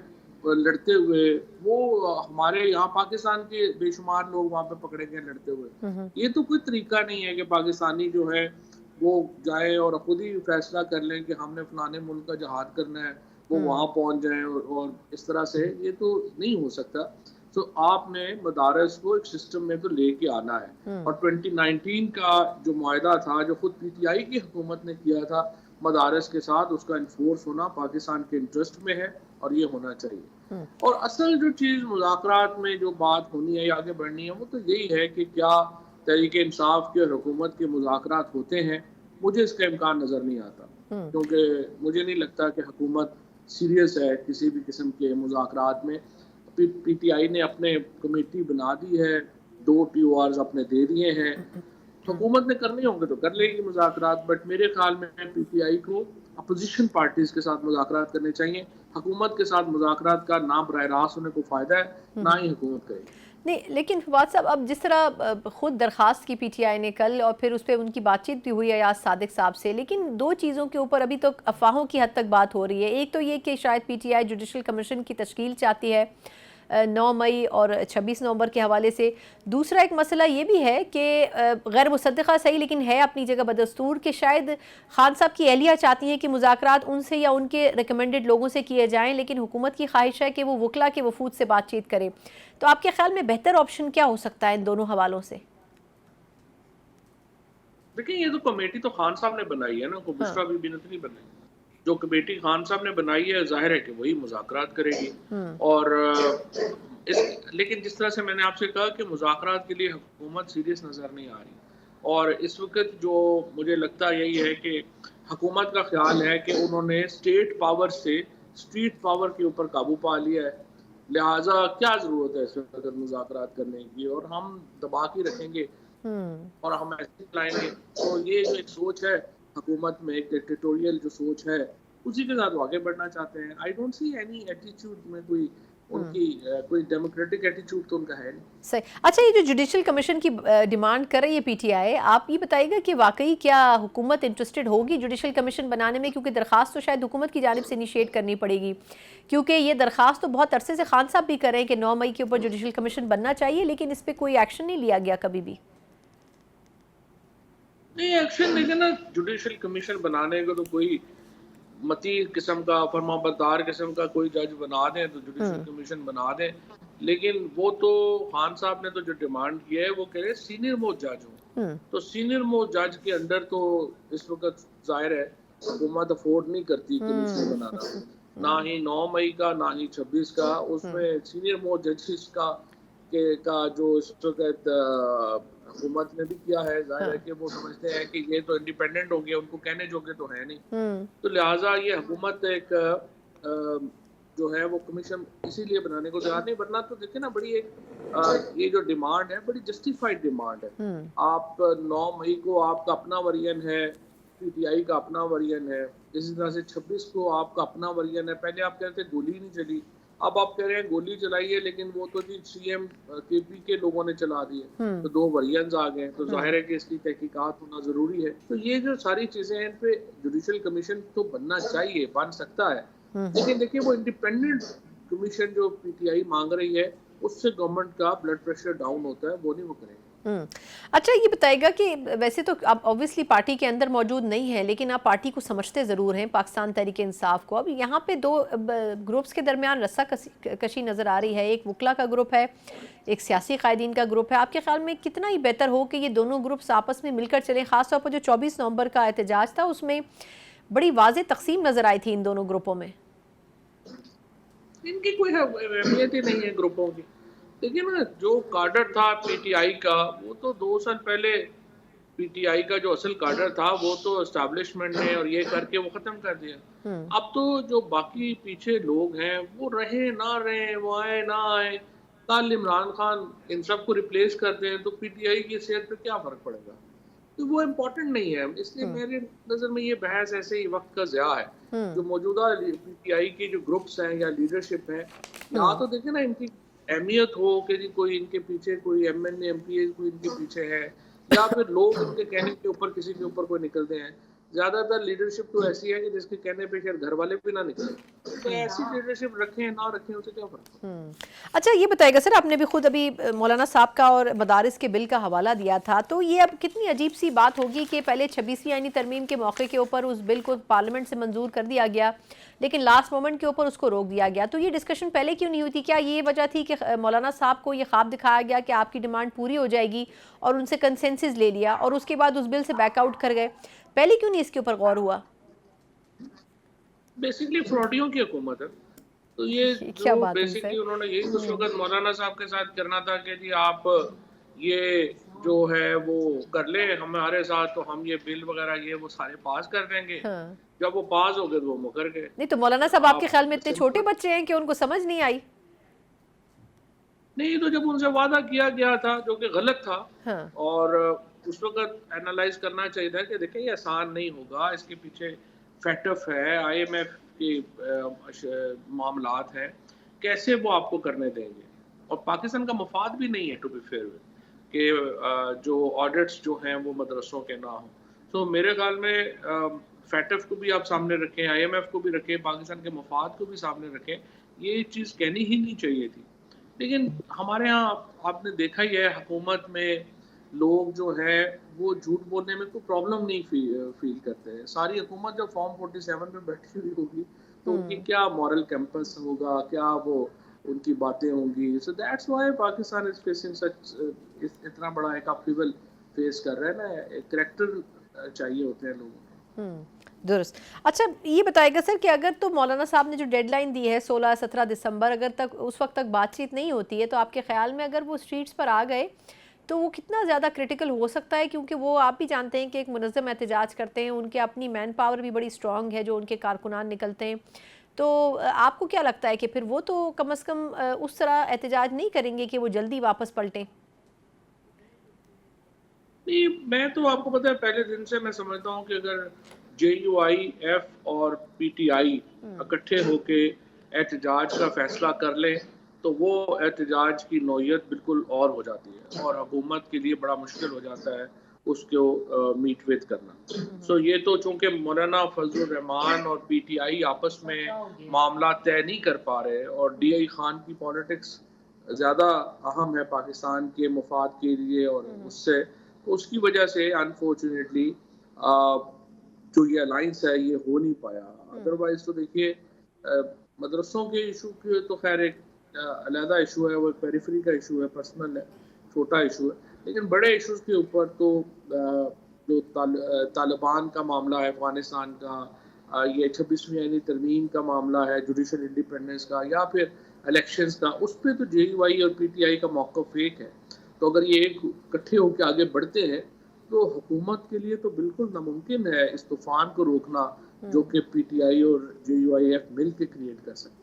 لڑتے ہوئے، وہ ہمارے یہاں پاکستان کے بے شمار لوگ وہاں پہ پکڑے گئے لڑتے ہوئے۔ یہ تو کوئی طریقہ نہیں ہے کہ پاکستانی جو ہے وہ جائیں اور خود ہی فیصلہ کر لیں کہ ہم نے فلانے ملک کا جہاد کرنا ہے، وہ وہاں پہنچ جائیں اور اس طرح سے یہ تو نہیں ہو سکتا۔ تو آپ نے مدارس کو ایک سسٹم میں تو لے کے آنا ہے، اور 2019 کا جو معاہدہ تھا جو خود PTI کی حکومت نے کیا تھا مدارس کے ساتھ، اس کا انفورس ہونا پاکستان کے انٹرسٹ میں ہے اور یہ ہونا چاہیے۔ اور اصل جو چیز مذاکرات میں جو بات ہونی ہے یا آگے بڑھنی ہے وہ تو یہی ہے کہ کیا تحریک انصاف کے حکومت کے مذاکرات ہوتے ہیں؟ مجھے اس کا امکان نظر نہیں آتا، کیونکہ مجھے نہیں لگتا کہ حکومت سیریس ہے کسی بھی قسم کے مذاکرات میں۔ PTI نے اپنے کمیٹی بنا دی ہے، 2 PORs اپنے دے دیے ہیں، حکومت نے کرنے ہوں گے تو کر لے گی مذاکرات، بٹ میرے خیال میں PTI کو اپوزیشن پارٹیز کے ساتھ مذاکرات کرنے چاہیے۔ حکومت کے ساتھ مذاکرات کا نہ براہ راست انہیں کوئی فائدہ ہے، نہ ہی حکومت کرے گی۔ نہیں، لیکن فواد صاحب اب جس طرح خود درخواست کی PTI نے کل، اور پھر اس پہ ان کی بات چیت بھی ہوئی ایاز صادق صاحب سے، لیکن 2 چیزوں کے اوپر ابھی تک افواہوں کی حد تک بات ہو رہی ہے۔ ایک تو یہ کہ شاید PTI جوڈیشل کمیشن کی تشکیل چاہتی ہے 9 مئی اور 26 نومبر کے حوالے سے۔ دوسرا ایک مسئلہ یہ بھی ہے کہ غیر مصدقہ صحیح لیکن ہے اپنی جگہ بدستور، کہ شاید خان صاحب کی اہلیہ چاہتی ہیں کہ مذاکرات ان سے یا ان کے ریکمنڈڈ لوگوں سے کیے جائیں، لیکن حکومت کی خواہش ہے کہ وہ وکلا کے وفود سے بات چیت کرے۔ تو آپ کے خیال میں بہتر آپشن کیا ہو سکتا ہے ان دونوں حوالوں سے؟ دیکھیں یہ تو کمیٹی تو خان صاحب نے بنائی ہے نا، کوئی بشرا بی بی نے نہیں بنائی۔ جو کمیٹی خان صاحب نے بنائی ہے ظاہر ہے کہ وہی مذاکرات کرے گی، اور لیکن جس طرح سے میں نے آپ سے کہا کہ مذاکرات کے لیے حکومت سیریس نظر نہیں آ رہی، اور اس وقت جو مجھے لگتا یہی ہے کہ حکومت کا خیال ہے کہ انہوں نے اسٹیٹ پاور سے اسٹریٹ پاور کے اوپر قابو پا لیا ہے، لہٰذا کیا ضرورت ہے اس وقت مذاکرات کرنے کی، اور ہم دبا کے رکھیں گے اور ہم ایسے لائیں گے۔ تو یہ جو ایک سوچ ہے حکومت میں، ایک ڈکٹیٹوریل جو سوچ ہے، اسی کے ساتھ وہ آگے بڑھنا چاہتے ہیں۔ آئی ڈونٹ سی اینی ایٹیچیوڈ میں کوئی ان کی کوئی ڈیموکریٹک ایٹیچیوڈ تو ان کا ہے نہیں۔ صحیح۔ اچھا، یہ جو جوڈیشل کمیشن کی ڈیمانڈ کر رہی ہے PTI، آپ یہ بتائیے گا کہ واقعی کیا حکومت انٹرسٹڈ ہوگی جوڈیشل کمیشن بنانے میں؟ کیونکہ درخواست تو شاید حکومت کی جانب سے انیشیٹ کرنی پڑے گی، کیونکہ یہ درخواست تو بہت عرصے سے خان صاحب بھی کر رہے ہیں کہ 9 مئی کے اوپر جوڈیشل کمیشن بننا چاہیے، لیکن اس پہ کوئی ایکشن نہیں لیا گیا کبھی بھی۔ نہیں ایکشن، لیکن نا جوڈیشل کمیشن بنانے کو تو کوئی متی قسم کا فرمانبردار قسم کا کوئی جج بنا دیں تو جوڈیشل کمیشن بنا دیں، لیکن وہ تو خان صاحب نے تو جو ڈیمانڈ کیا ہے وہ کہہ رہے سینئر موسٹ جج ہوں، تو سینئر موسٹ جج کے انڈر تو اس وقت ظاہر ہے حکومت افورڈ نہیں کرتی کمیشن بنانا، نہ ہی 9 مئی کا نہ ہی 26 کا، اس میں سینئر موسٹ ججز کا جو اس وقت حکومت نے بھی کیا ہے، ظاہر ہے کہ وہ سمجھتے ہیں کہ یہ تو انڈیپینڈنٹ ہو گیا، ان کو کہنے جوگے تو ہے نہیں، تو لہٰذا یہ حکومت ایک جو ہے وہ کمیشن اسی لیے بنانے کو تیار نہیں، ورنہ تو دیکھیں نا بڑی ایک یہ جو ڈیمانڈ ہے بڑی جسٹیفائڈ ڈیمانڈ ہے. آپ 9 مئی کو آپ کا اپنا ورژن ہے، پی ٹی آئی کا اپنا ورژن ہے، اسی طرح سے 26 کو آپ کا اپنا ورژن ہے. پہلے آپ کہتے ہیں گولی نہیں چلی، اب آپ کہہ رہے ہیں گولی چلائی ہے لیکن وہ تو جی سی ایم کے پی کے لوگوں نے چلا دی ہے، تو 2 ورژنز آ گئے، تو ظاہر ہے کہ اس کی تحقیقات ہونا ضروری ہے. تو یہ جو ساری چیزیں ہیں ان پہ جوڈیشل کمیشن تو بننا چاہیے، بن سکتا ہے، لیکن دیکھیے وہ انڈیپینڈنٹ کمیشن جو پی ٹی آئی مانگ رہی ہے اس سے گورنمنٹ کا بلڈ پریشر ڈاؤن ہوتا ہے، وہ نہیں وہ کرے گا. اچھا یہ بتائے گا کہ ویسے تو آپ اوبویسلی پارٹی کے اندر موجود نہیں ہیں، لیکن آپ پارٹی کو سمجھتے ضرور ہیں، پاکستان تحریک انصاف کو. اب یہاں پہ 2 گروپس کے درمیان رسہ کشی نظر آ رہی ہے، ایک وکلا کا گروپ ہے، ایک سیاسی قائدین کا گروپ ہے. آپ کے خیال میں کتنا ہی بہتر ہو کہ یہ دونوں گروپس آپس میں مل کر چلیں؟ خاص طور پر جو 24 نومبر کا احتجاج تھا اس میں بڑی واضح تقسیم نظر آئی تھی ان دونوں گروپوں میں. ان کی کوئی اہمیت ہی نہیں ہے گروپوں کی. دیکھیے نا جو کارڈر تھا پی ٹی آئی کا وہ تو 2 سال پہلے پی ٹی آئی کا جو اصل کارڈر تھا وہ تو اسٹیبلشمنٹ نے اور یہ کر کے وہ ختم کر دیا. اب تو جو باقی پیچھے لوگ ہیں وہ رہے نہ رہے، وہ آئے نہ آئے، کل عمران خان ان سب کو ریپلیس کرتے ہیں تو پی ٹی آئی کی صحت پہ کیا فرق پڑے گا؟ تو وہ امپورٹنٹ نہیں ہے. اس لیے میرے نظر میں یہ بحث ایسے ہی وقت کا ضیاع ہے. جو موجودہ پی ٹی آئی کی جو گروپس ہیں یا لیڈرشپ ہیں، یا تو دیکھیں نا ان کی اہمیت ہو کہ جی کوئی ان کے پیچھے کوئی M N A M P A کوئی ان کے پیچھے ہے، یا پھر لوگ ان کے کہنے کے اوپر کسی کے اوپر کوئی نکلتے ہیں. زیادہ تر لیڈرشپ تو ایسی ہے کہ جس کے کہنے پہ شاید گھر والے بھی نہ نکلیں، تو ایسی لیڈرشپ رکھیں نہ رکھیں اسے کیا فرق. اچھا یہ بتائے گا سر، آپ نے بھی خود ابھی مولانا صاحب کا اور مدارس کے بل کا حوالہ دیا تھا، تو یہ اب کتنی عجیب سی بات ہوگی کہ پہلے 26ویں آئینی ترمیم کے موقع کے اوپر اس بل کو پارلیمنٹ سے منظور کر دیا گیا لیکن لاسٹ مومنٹ کے اوپر اس کو روک دیا گیا. تو یہ ڈسکشن پہلے کیوں نہیں ہوئی تھی؟ کیا یہ وجہ تھی کہ مولانا صاحب کو یہ خواب دکھایا گیا کہ آپ کی ڈیمانڈ پوری ہو جائے گی اور ان سے کنسنسس لے لیا اور اس کے بعد اس بل سے بیک آؤٹ کر گئے؟ پہلے کیوں نہیں اس کے اوپر غور ہوا؟ بیسیکلی فراڈیوں کی حکومت ہے، تو یہ جو بیسیکلی انہوں نے یہی اس وقت مولانا صاحب کے ساتھ کرنا تھا کہ جی آپ یہ جو ہے وہ کر لیں ہمارے ساتھ، تو ہم یہ بل وغیرہ یہ وہ سارے پاس کر دیں گے. جب وہ پاس ہو گئے تو وہ مکر گئے. نہیں تو مولانا صاحب آپ کے خیال میں اتنے چھوٹے بچے ہیں کہ ان کو سمجھ نہیں آئی؟ نہیں، تو جب ان سے وعدہ کیا گیا تھا جو کہ غلط تھا، اور اس وقت اینالائز کرنا چاہیے تھا کہ دیکھیں یہ آسان نہیں ہوگا، اس کے پیچھے فیٹف ہے، آئی ایم ایف کی معاملات ہیں، کیسے وہ آپ کو کرنے دیں گے. اور پاکستان کا مفاد بھی نہیں ہے ٹو بی فیئر کہ جو آڈٹس جو ہیں وہ مدرسوں کے نہ ہوں. تو میرے خیال میں فیٹف کو بھی آپ سامنے رکھیں، آئی ایم ایف کو بھی رکھیں، پاکستان کے مفاد کو بھی سامنے رکھیں. یہ چیز کہنی ہی نہیں چاہیے تھی. لیکن ہمارے ہاں آپ نے دیکھا ہی ہے حکومت میں لوگ جو ہے وہ جھوٹ بولنے میں کوئی پرابلم نہیں فیل کرتے ہیں. ساری حکومت جب فارم 47 میں بیٹھی ہوئی ہوگی تو ان کی کیا مورل کیمپس ہوگا، کیا وہ ان کی باتیں ہوں گی. So that's why Pakistan is facing such اتنا بڑا ایک اپہیول فیس کر رہے ہیں نا. ایک کریکٹر چاہیے ہوتے ہیں لوگوں کو. درست. اچھا یہ بتائے گا سر کہ اگر تو مولانا صاحب نے جو ڈیڈ لائن دی ہے 16-17 دسمبر، اگر تک اس وقت تک بات چیت نہیں ہوتی ہے تو آپ کے خیال میں اگر وہ اسٹریٹس پر آ گئے تو وہ کتنا زیادہ کریٹیکل ہو سکتا ہے؟ کیونکہ وہ آپ بھی جانتے ہیں کہ ایک منظم احتجاج کرتے ہیں، ان کے اپنی مین پاور بھی بڑی اسٹرانگ ہے جو ان کے کارکنان نکلتے ہیں. تو آپ کو کیا لگتا ہے کہ پھر وہ تو کم از کم اس طرح احتجاج نہیں کریں گے کہ وہ جلدی واپس پلٹیں؟ نہیں، میں تو آپ کو پتا ہے پہلے دن سے میں سمجھتا ہوں کہ اگر جے یو آئی ایف اور پی ٹی آئی اکٹھے ہو کے احتجاج کا فیصلہ کر لیں تو وہ احتجاج کی نوعیت بالکل اور ہو جاتی ہے اور حکومت کے لیے بڑا مشکل ہو جاتا ہے اس کو میٹ ویت کرنا. سو یہ تو چونکہ مولانا فضل الرحمان اور پی ٹی آئی آپس میں معاملات طے نہیں کر پا رہے اور ڈی آئی خان کی پالیٹکس زیادہ اہم ہے پاکستان کے مفاد کے لیے، اور اس کی وجہ سے انفارچونیٹلی جو یہ الائنس ہے یہ ہو نہیں پایا. ادروائز تو دیکھیے مدرسوں کے ایشو کی تو خیر ایک علیحدہ ایشو ہے، وہ ایک پیریفری کا ایشو ہے، پرسنل ہے، چھوٹا ایشو ہے. لیکن بڑے ایشوز کے اوپر تو جو طالبان کا معاملہ ہے افغانستان کا، یہ 26ویں آئینی ترمیم کا معاملہ ہے، جوڈیشل انڈیپینڈنس کا، یا پھر الیکشنز کا، اس پہ تو جے یو آئی اور پی ٹی آئی کا موقف ایک ہے. تو اگر یہ ایک اکٹھے ہو کے آگے بڑھتے ہیں تو حکومت کے لیے تو بالکل ناممکن ہے اس طوفان کو روکنا جو کہ پی ٹی آئی اور جے یو آئی ایف مل کے کریٹ کر سکتے.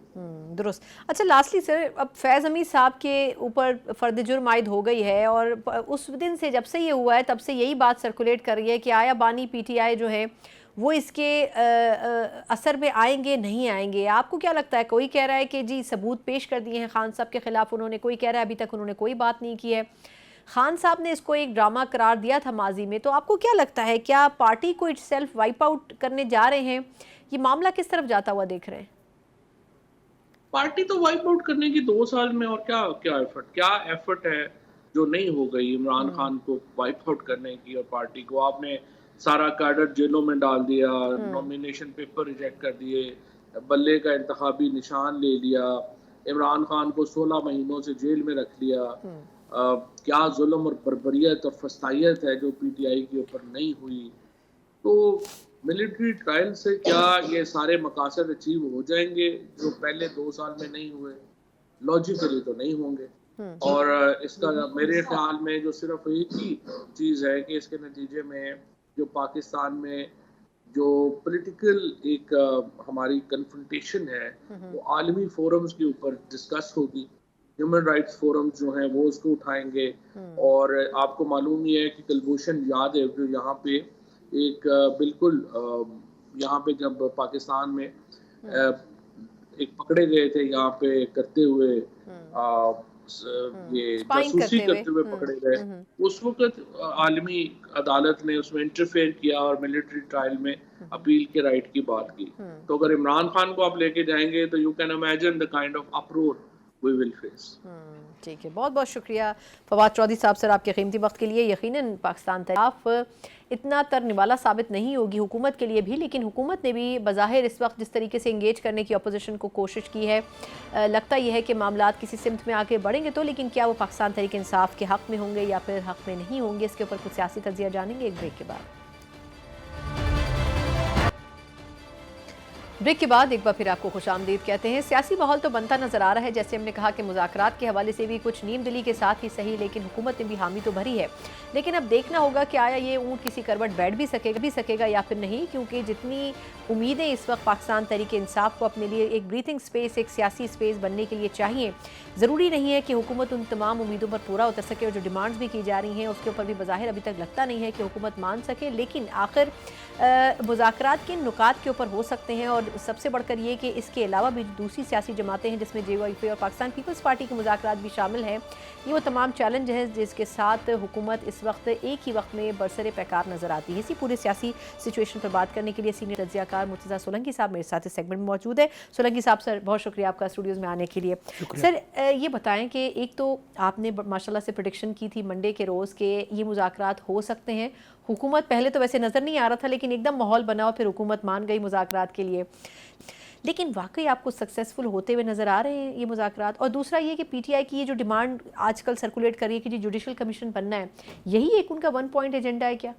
درست. اچھا لاسٹلی سر، اب فیض حمید صاحب کے اوپر فرد جرم عائد ہو گئی ہے اور اس دن سے جب سے یہ ہوا ہے تب سے یہی بات سرکولیٹ کر رہی ہے کہ آیا بانی پی ٹی آئی جو ہے وہ اس کے اثر میں آئیں گے نہیں آئیں گے. آپ کو کیا لگتا ہے؟ کوئی کہہ رہا ہے کہ جی ثبوت پیش کر دیے ہیں خان صاحب کے خلاف انہوں نے، کوئی کہہ رہا ہے ابھی تک انہوں نے کوئی بات نہیں کی ہے. خان صاحب نے اس کو ایک ڈرامہ قرار دیا تھا ماضی میں، تو آپ کو کیا لگتا ہے کیا پارٹی کو سیلف وائپ آؤٹ کرنے جا رہے ہیں؟ یہ معاملہ کس طرف جاتا ہوا دیکھ رہے ہیں؟ پارٹی تو وائپ آؤٹ کرنے کی 2 سال میں اور کیا ایفرٹ ہے جو نہیں ہو گئی عمران خان کو وائپ آؤٹ کرنے کی. اور پارٹی کو آپ نے سارا کیڈر جیلوں میں ڈال دیا، نومینیشن پیپر ریجیکٹ کر دیے، بلے کا انتخابی نشان لے لیا، عمران خان کو 16 مہینوں سے جیل میں رکھ لیا. کیا ظلم اور بربریت اور فسطائیت ہے جو پی ٹی آئی کے اوپر نہیں ہوئی. تو ملٹری ٹرائل سے کیا یہ سارے مقاصد اچیو ہو جائیں گے جو پہلے 2 سال میں نہیں ہوئے؟ لاجیکلی تو نہیں ہوں گے. اور اس کا میرے خیال میں جو صرف ایک ہی چیز ہے کہ اس کے نتیجے میں جو پاکستان میں جو پولیٹیکل ایک ہماری کنفرنٹیشن ہے وہ عالمی فورمز کے اوپر ڈسکس ہوگی. ہیومن رائٹس فورمز جو ہیں وہ اس کو اٹھائیں گے. اور آپ کو معلوم ہی ہے کہ کلبھوشن یادیو جو یہاں پہ ایک بالکل یہاں پہ جب پاکستان میں ایک پکڑے گئے تھے یہاں پہ کرتے ہوئے یہ جاسوسی کرتے ہوئے پکڑے گئے، اس وقت عالمی عدالت نے اس میں انٹرفیئر کیا اور ملٹری ٹرائل میں اپیل کے رائٹ کی بات کی. تو اگر عمران خان کو آپ لے کے جائیں گے تو you can imagine the kind of اپرور we will face. ٹھیک ہے، بہت بہت شکریہ فواد چودھری صاحب سر آپ کے قیمتی وقت کے لیے. یقیناً پاکستان تحریک اتنا ترنے والا ثابت نہیں ہوگی حکومت کے لیے بھی، لیکن حکومت نے بھی بظاہر اس وقت جس طریقے سے انگیج کرنے کی اپوزیشن کو کوشش کی ہے، لگتا یہ ہے کہ معاملات کسی سمت میں آگے بڑھیں گے تو، لیکن کیا وہ پاکستان تحریک انصاف کے حق میں ہوں گے یا پھر حق میں نہیں ہوں گے، اس کے اوپر کچھ سیاسی تجزیہ جانیں گے ایک بریک کے بعد. بریک کے بعد ایک بار پھر آپ کو خوش آمدید کہتے ہیں. سیاسی ماحول تو بنتا نظر آ رہا ہے، جیسے ہم نے کہا کہ مذاکرات کے حوالے سے بھی کچھ نیم دلی کے ساتھ ہی صحیح، لیکن حکومت نے بھی حامی تو بھری ہے. لیکن اب دیکھنا ہوگا کہ آیا یہ اونٹ کسی کروٹ بیٹھ بھی سکے گا یا پھر نہیں، کیونکہ جتنی امیدیں اس وقت پاکستان تحریک انصاف کو اپنے لیے ایک بریتھنگ سپیس، ایک سیاسی سپیس بننے کے لیے چاہیے، ضروری نہیں ہے کہ حکومت ان تمام امیدوں پر پورا اتر سکے. اور جو ڈیمانڈز بھی کی جا رہی ہیں اس کے اوپر بھی بظاہر ابھی تک لگتا نہیں ہے کہ حکومت مان سکے. لیکن آخر مذاکرات کے نکات کے اوپر ہو سکتے ہیں، اور سب سے بڑھ کر یہ کہ اس کے علاوہ بھی دوسری سیاسی جماعتیں ہیں جس میں جے یو آئی پی اور پاکستان پیپلز پارٹی کے مذاکرات بھی شامل ہیں. یہ وہ تمام چیلنج ہیں جس کے ساتھ حکومت اس وقت ایک ہی وقت میں برسر پیکار نظر آتی ہے. اسی پورے سیاسی سچویشن پر بات کرنے کے لیے سینئر تجزیہ کار مرتضیٰ سولنگی صاحب میرے ساتھ اس سیگمنٹ میں موجود ہے. سولنگی صاحب سر بہت شکریہ آپ کا اسٹوڈیوز میں آنے کے لیے. سر یہ بتائیں کہ ایک تو آپ نے ماشاءاللہ سے پریڈکشن کی تھی منڈے کے روز کہ یہ مذاکرات ہو سکتے ہیں. حکومت پہلے تو ویسے نظر نہیں آ رہا تھا لیکن ایک دم ماحول بنا اور پھر حکومت مان گئی مذاکرات کے لیے. لیکن واقعی آپ کو سکسیسفل ہوتے ہوئے نظر آ رہے ہیں یہ مذاکرات؟ اور دوسرا یہ کہ پی ٹی آئی کی یہ جو ڈیمانڈ آج کل سرکولیٹ کر رہی ہے کہ جی جوڈیشل کمیشن بننا ہے، یہی ایک ان کا 1 پوائنٹ ایجنڈا ہے کیا؟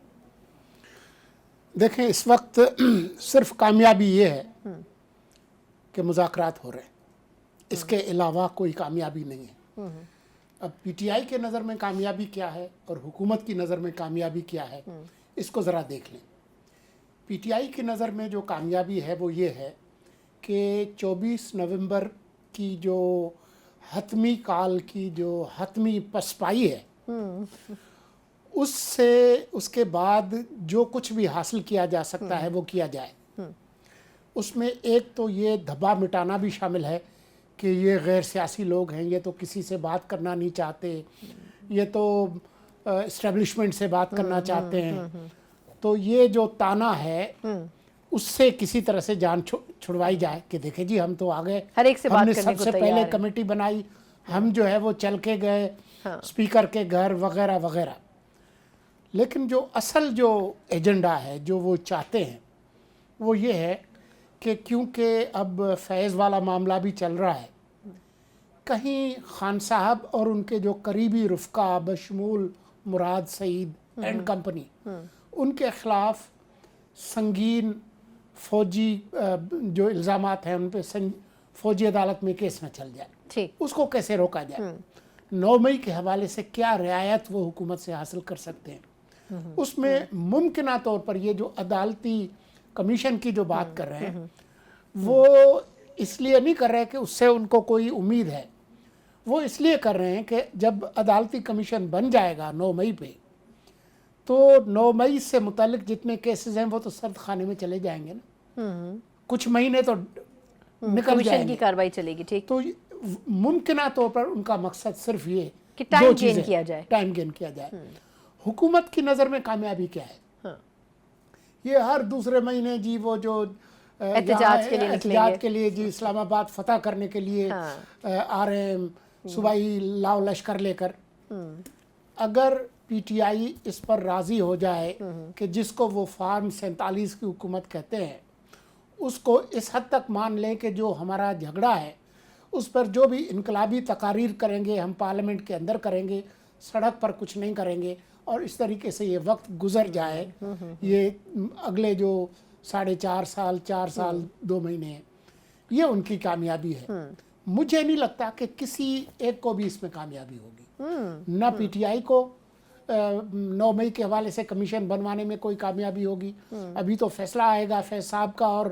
دیکھیں اس وقت صرف کامیابی یہ ہے کہ مذاکرات ہو رہے ہیں، اس کے علاوہ کوئی کامیابی نہیں ہے. اب پی ٹی آئی کے نظر میں کامیابی کیا ہے اور حکومت کی نظر میں کامیابی کیا ہے، اس کو ذرا دیکھ لیں. پی ٹی آئی کی نظر میں جو کامیابی ہے وہ یہ ہے کہ 24 نومبر کی جو حتمی کال کی جو حتمی پسپائی ہے، اس سے اس کے بعد جو کچھ بھی حاصل کیا جا سکتا ہے وہ کیا جائے. اس میں ایک تو یہ دھبا مٹانا بھی شامل ہے کہ یہ غیر سیاسی لوگ ہیں، یہ تو کسی سے بات کرنا نہیں چاہتے، یہ تو اسٹیبلشمنٹ سے بات کرنا چاہتے ہیں. تو یہ جو تانا ہے اس سے کسی طرح سے جان چھڑوائی جائے کہ دیکھیں جی ہم تو آگے، ہر ایک سے ہم بات نے کرنے سب کو سے تیار پہلے ہیں. کمیٹی بنائی، ہم جو ہے وہ چل کے گئے اسپیکر کے گھر وغیرہ وغیرہ. لیکن جو اصل جو ایجنڈا ہے جو وہ چاہتے ہیں وہ یہ ہے کہ کیونکہ اب فیض والا معاملہ بھی چل رہا ہے، کہیں خان صاحب اور ان کے جو قریبی رفقا بشمول مراد سعید اینڈ کمپنی، ان کے خلاف سنگین فوجی جو الزامات ہیں ان پہ فوجی عدالت میں کیس نہ چل جائے، ٹھیک، اس کو کیسے روکا جائے، 9 مئی کے حوالے سے کیا رعایت وہ حکومت سے حاصل کر سکتے ہیں، اس میں ممکنہ طور پر یہ جو عدالتی کمیشن کی جو بات کر رہے ہیں وہ اس لیے نہیں کر رہے کہ اس سے ان کو کوئی امید ہے، وہ اس لیے کر رہے ہیں کہ جب عدالتی کمیشن بن جائے گا 9 مئی پہ تو 9 مئی سے متعلق جتنے کیسز ہیں وہ تو سرد خانے میں چلے جائیں گے نا، کچھ مہینے تو نکل کمیشن جائیں کی گے، کارروائی چلے گی، ٹھیک، تو ممکنہ طور پر ان کا مقصد صرف یہ کہ دو ٹائم چیزیں، گین کیا جائے، ٹائم گین کیا جائے۔ حکومت کی نظر میں کامیابی کیا ہے؟ ہاں، یہ ہر دوسرے مہینے جی وہ جو احتجاج کے لیے نکلیں گے، احتجاج کے لیے جی اسلام آباد فتح کرنے کے لیے آ رہے ہیں صوبائی لاؤ لشکر لے کر، اگر پی ٹی آئی اس پر راضی ہو جائے کہ جس کو وہ فارم 47 کی حکومت کہتے ہیں اس کو اس حد تک مان لیں کہ جو ہمارا جھگڑا ہے اس پر جو بھی انقلابی تقاریر کریں گے ہم پارلیمنٹ کے اندر کریں گے، سڑک پر کچھ نہیں کریں گے، اور اس طریقے سے یہ وقت گزر جائے، یہ اگلے جو 4.5 سال 4 سال 2 مہینے ہیں، یہ ان کی کامیابی ہے۔ مجھے نہیں لگتا کہ کسی ایک کو بھی اس میں کامیابی ہوگی، نہ پی ٹی آئی کو 9 مئی کے حوالے سے کمیشن بنوانے میں کوئی کامیابی ہوگی، ابھی تو فیصلہ آئے گا فیض صاحب کا اور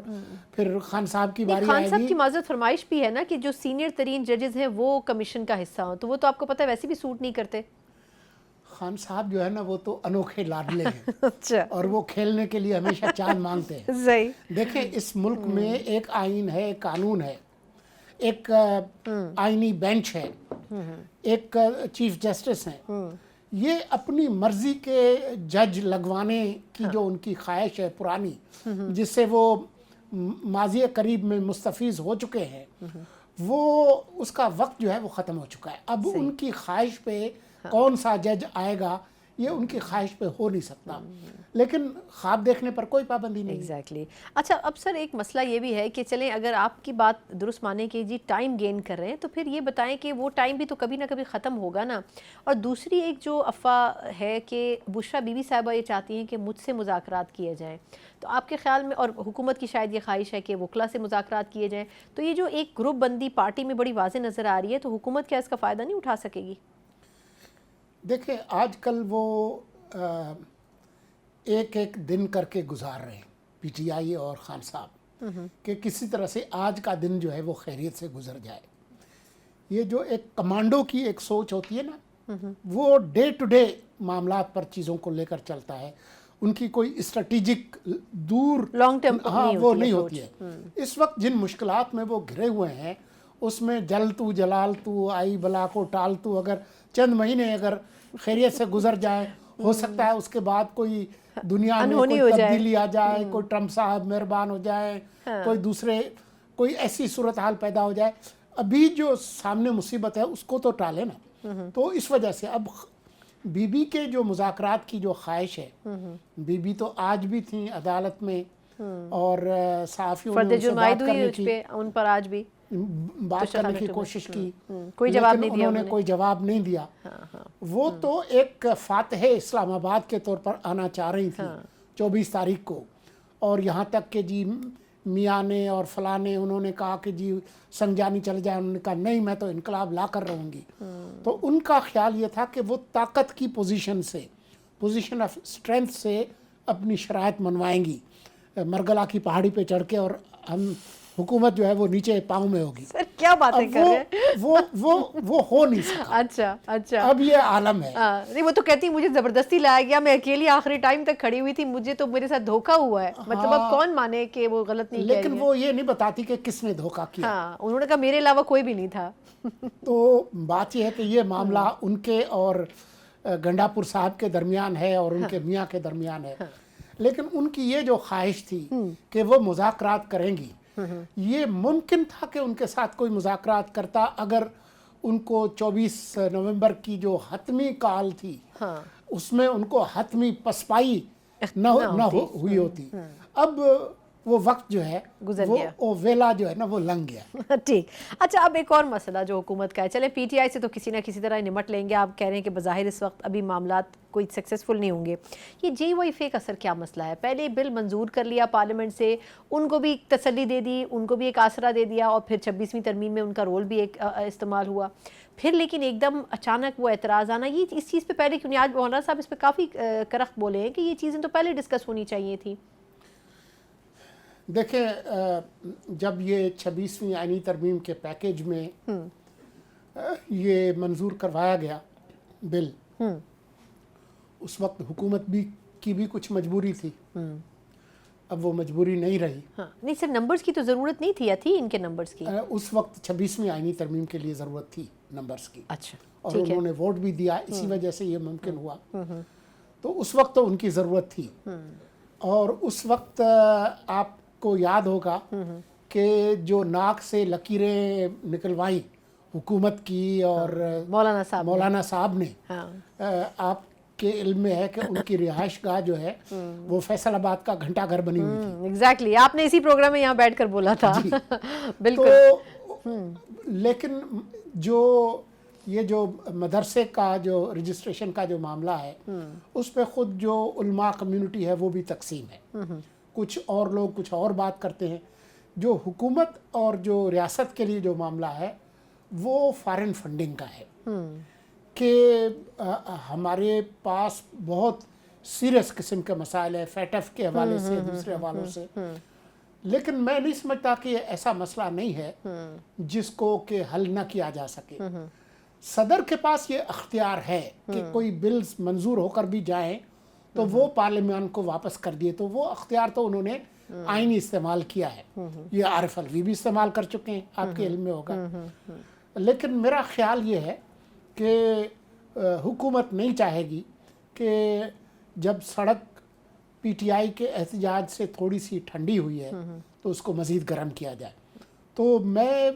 پھر خان صاحب کی باری خان آئے صاحب گی۔ کی معذرت فرمائش بھی ہے نا کہ جو سینئر ترین ججز ہیں وہ کمیشن کا حصہ ہوں، تو وہ تو آپ کو پتہ ہے ویسے بھی سوٹ نہیں کرتے۔ خان صاحب جو ہے نا وہ تو انوکھے لاڈلے ہیں اچھا، اور وہ کھیلنے کے لیے ہمیشہ چاند مانگتے ہیں۔ صحیح، دیکھیں اس ملک میں ایک آئین ہے، ایک قانون ہے، ایک آئینی بینچ ہے، ایک چیف جسٹس ہیں، یہ اپنی مرضی کے جج لگوانے کی جو ان کی خواہش ہے پرانی، جس سے وہ ماضی قریب میں مستفیض ہو چکے ہیں، وہ اس کا وقت جو ہے وہ ختم ہو چکا ہے۔ اب ان کی خواہش پہ کون سا جج آئے گا یہ ان کی خواہش پہ ہو نہیں سکتا، لیکن خواب دیکھنے پر کوئی پابندی نہیں۔ ایگزیکٹلی۔ اچھا اب سر ایک مسئلہ یہ بھی ہے کہ چلیں اگر آپ کی بات درست مانیں کہ جی ٹائم گین کر رہے ہیں تو پھر یہ بتائیں کہ وہ ٹائم بھی تو کبھی نہ کبھی ختم ہوگا نا، اور دوسری ایک جو افواہ ہے کہ بشریٰ بی بی صاحبہ یہ چاہتی ہیں کہ مجھ سے مذاکرات کیے جائیں، تو آپ کے خیال میں، اور حکومت کی شاید یہ خواہش ہے کہ وکلا سے مذاکرات کیے جائیں، تو یہ جو ایک گروپ بندی پارٹی میں بڑی واضح نظر آ رہی ہے، تو حکومت کیا اس کا فائدہ نہیں اٹھا سکے گی؟ دیکھیں آج کل وہ ایک ایک دن کر کے گزار رہے ہیں پی ٹی آئی اور خان صاحب، کہ کسی طرح سے آج کا دن جو ہے وہ خیریت سے گزر جائے۔ یہ جو ایک کمانڈو کی ایک سوچ ہوتی ہے نا، وہ ڈے ٹو ڈے معاملات پر چیزوں کو لے کر چلتا ہے، ان کی کوئی اسٹریٹجک دور لانگ ٹرم وہ نہیں ہوتی ہے۔ اس وقت جن مشکلات میں وہ گھرے ہوئے ہیں اس میں جل تو جلال تو آئی بلا کو ٹال تو، اگر چند مہینے اگر خیریت سے گزر جائے، ہو سکتا ہے اس کے بعد کوئی دنیا میں کوئی تبدیلی آ جائے، کوئی ٹرمپ صاحب مہربان ہو جائے، کوئی دوسرے کوئی ایسی صورتحال پیدا ہو جائے، ابھی جو سامنے مصیبت ہے اس کو تو ٹالے نا۔ تو اس وجہ سے اب بی بی کے جو مذاکرات کی جو خواہش ہے، بی بی تو آج بھی تھیں عدالت میں اور صحافیوں نے ان سے بات کرنے کی، ان پر آج بھی بات کرنے کی کوشش کی، کوئی جواب نہیں لیکن دیا انہوں نے کوئی جواب نہیں دیا۔ وہ تو ایک فاتح اسلام آباد کے طور پر آنا چاہ رہی تھی 24 تاریخ کو، اور یہاں تک کہ جی میاں نے اور فلاں نے انہوں نے کہا کہ جی سنجانی چل جائے، انہوں نے کہا نہیں میں تو انقلاب لا کر رہوں گی۔ تو ان کا خیال یہ تھا کہ وہ طاقت کی پوزیشن سے، پوزیشن آف اسٹرینتھ سے اپنی شرائط منوائیں گی، مرگلا کی پہاڑی پہ چڑھ کے، اور ہم حکومت جو ہے وہ نیچے پاؤں میں ہوگی۔ سر کیا باتیں کر رہے ہیں، وہ ہو نہیں سکا۔ اچھا اب یہ عالم ہے۔ نہیں وہ تو کہتی مجھے زبردستی لایا گیا، میں اکیلی آخری ٹائم تک کھڑی ہوئی تھی، مجھے تو میرے ساتھ دھوکہ ہوا ہے، مطلب اب کون مانے کہ وہ غلط نہیں کہہ رہی ہے۔ لیکن وہ یہ نہیں بتاتی کہ کس نے دھوکہ کیا۔ ہاں انہوں نے کہا میرے علاوہ کوئی بھی نہیں تھا۔ تو بات یہ ہے کہ یہ معاملہ ان کے اور گنڈاپور صاحب کے درمیان ہے اور ان کے میاں کے درمیان ہے، لیکن ان کی یہ جو خواہش تھی کہ وہ مذاکرات کریں گی، یہ ممکن تھا کہ ان کے ساتھ کوئی مذاکرات کرتا اگر ان کو 24 نومبر کی جو حتمی کال تھی اس میں ان کو حتمی پسپائی نہ ہوئی ہوتی۔ اب وہ وقت جو ہے گزر وہ گیا۔ وہ ویلا جو ہے نا وہ لنگ گیا۔ ٹھیک، اچھا اب ایک اور مسئلہ جو حکومت کا ہے، چلیں پی ٹی آئی سے تو کسی نہ کسی طرح نمٹ لیں گے، آپ کہہ رہے ہیں کہ بظاہر اس وقت ابھی معاملات کوئی سکسیسفل نہیں ہوں گے، یہ جے وائی فے کا سر کیا مسئلہ ہے؟ پہلے بل منظور کر لیا پارلیمنٹ سے، ان کو بھی تسلی دے دی، ان کو بھی ایک آسرا دے دیا، اور پھر 26ویں ترمیم میں ان کا رول بھی ایک استعمال ہوا، پھر لیکن ایک دم اچانک وہ اعتراض آنا، یہ اس چیز پہ پہلے کیوں نہیں؟ آج مولانا صاحب اس پہ کافی کرخت بولے ہیں کہ یہ چیزیں تو پہلے ڈسکس ہونی چاہیے تھی۔ دیکھیں جب یہ 26ویں آئینی ترمیم کے پیکیج میں یہ منظور کروایا گیا بل، اس وقت حکومت کی بھی کچھ مجبوری تھی، اب وہ مجبوری نہیں رہی۔ ہاں نہیں سر، نمبرز کی تو ضرورت نہیں تھی، یا تھی ان کے نمبرز کی؟ اس وقت 26ویں آئینی ترمیم کے لیے ضرورت تھی نمبرز کی، اچھا اور انہوں نے ووٹ بھی دیا، اسی وجہ سے یہ ممکن ہوا۔ تو اس وقت تو ان کی ضرورت تھی، اور اس وقت آپ کو یاد ہوگا کہ جو ناک سے لکیریں نکلوائیں حکومت کی اور مولانا صاحب نے، آپ کے علم میں ہے کہ ان کی رہائش گاہ جو ہے وہ فیصل آباد کا گھنٹہ گھر بنی ہوئی تھی۔ ایگزیکٹلی، آپ نے اسی پروگرام میں یہاں بیٹھ کر بولا تھا۔ بالکل۔ تو لیکن یہ جو مدرسے کا جو رجسٹریشن کا جو معاملہ ہے، اس پہ خود جو علماء کمیونٹی ہے وہ بھی تقسیم ہے، کچھ اور لوگ کچھ اور بات کرتے ہیں۔ جو حکومت اور جو ریاست کے لیے جو معاملہ ہے وہ فارن فنڈنگ کا ہے، کہ ہمارے پاس بہت سیریس قسم کے مسائل ہیں، فیٹف کے حوالے سے، دوسرے حوالوں سے، لیکن میں نہیں سمجھتا کہ یہ ایسا مسئلہ نہیں ہے جس کو کہ حل نہ کیا جا سکے۔ صدر کے پاس یہ اختیار ہے کہ کوئی بلز منظور ہو کر بھی جائیں تو وہ پارلیمان کو واپس کر دیے، تو وہ اختیار تو انہوں نے آئینی استعمال کیا ہے، یہ عارف الوی بھی استعمال کر چکے ہیں، آپ کے علم میں ہوگا۔ لیکن میرا خیال یہ ہے کہ حکومت نہیں چاہے گی کہ جب سڑک پی ٹی آئی کے احتجاج سے تھوڑی سی ٹھنڈی ہوئی ہے تو اس کو مزید گرم کیا جائے۔ تو میں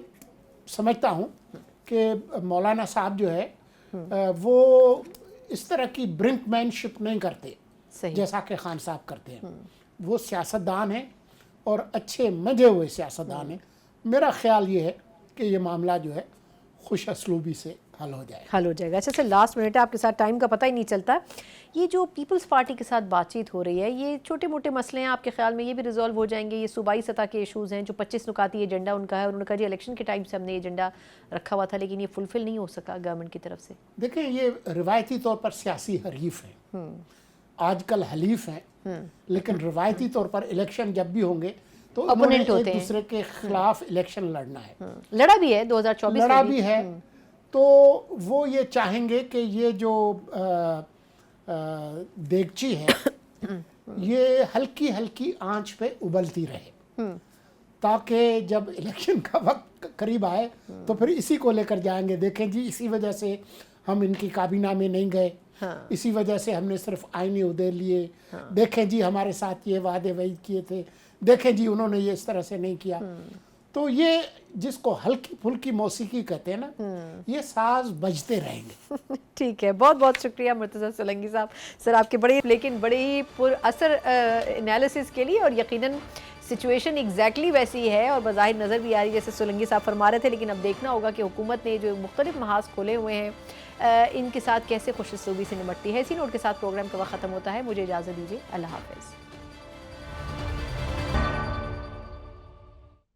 سمجھتا ہوں کہ مولانا صاحب جو ہے وہ اس طرح کی برنک مین شپ نہیں کرتے جیسا کہ خان صاحب کرتے ہیں، وہ سیاستدان ہیں اور اچھے مجے ہوئے سیاستدان ہیں۔ میرا خیال یہ ہے کہ یہ معاملہ جو ہے خوش اسلوبی سے حل ہو جائے گا۔ اچھا سر، لاسٹ منٹ ہے آپ کے ساتھ، ٹائم کا پتہ ہی نہیں چلتا۔ یہ جو پیپلز پارٹی کے ساتھ بات چیت ہو رہی ہے، یہ چھوٹے موٹے مسئلے ہیں، آپ کے خیال میں یہ بھی ریزالو ہو جائیں گے؟ یہ صوبائی سطح کے ایشوز ہیں، جو 25 نکاتی ایجنڈا ان کا ہے، اور انہوں نے کہا جی الیکشن کے ٹائم سے ہم نے ایجنڈا رکھا ہوا تھا لیکن یہ فلفل نہیں ہو سکا گورنمنٹ کی طرف سے۔ دیکھیں یہ روایتی طور پر سیاسی حریف ہیں، آج کل حلیف ہیں، لیکن روایتی طور پر الیکشن جب بھی ہوں گے تو انہوں نے ایک دوسرے کے خلاف الیکشن لڑنا ہے، لڑا بھی ہے 2024 لڑا بھی ہے۔ تو وہ یہ چاہیں گے کہ یہ جو دیگچی ہے یہ ہلکی ہلکی آنچ پہ ابلتی رہے، تاکہ جب الیکشن کا وقت قریب آئے تو پھر اسی کو لے کر جائیں گے، دیکھیں جی اسی وجہ سے ہم ان کی کابینہ میں نہیں گئے، اسی وجہ سے ہم نے صرف آئینی عہدے لیے، دیکھیں جی ہمارے ساتھ یہ وعدے وعید کیے تھے، دیکھیں جی انہوں نے یہ اس طرح سے نہیں کیا۔ تو یہ جس کو ہلکی پھلکی موسیقی کہتے ہیں نا، یہ ساز بجتے رہیں گے۔ ٹھیک ہے، بہت بہت شکریہ مرتضیٰ سولنگی صاحب، سر آپ کے بڑے ہی پر اثر انالیسس کے لیے، اور یقیناً سچویشن ایگزیکٹلی ویسی ہے اور بظاہر نظر بھی آ رہی جیسے سولنگی صاحب فرما رہے تھے، لیکن اب دیکھنا ہوگا کہ حکومت نے جو مختلف محاذ کھولے ہوئے ہیں ان کے ساتھ کیسے خوش اسلوبی سے نمٹتی ہے۔ اسی نوٹ کے ساتھ پروگرام کا وقت ختم ہوتا ہے، مجھے اجازت دیجیے، اللہ حافظ۔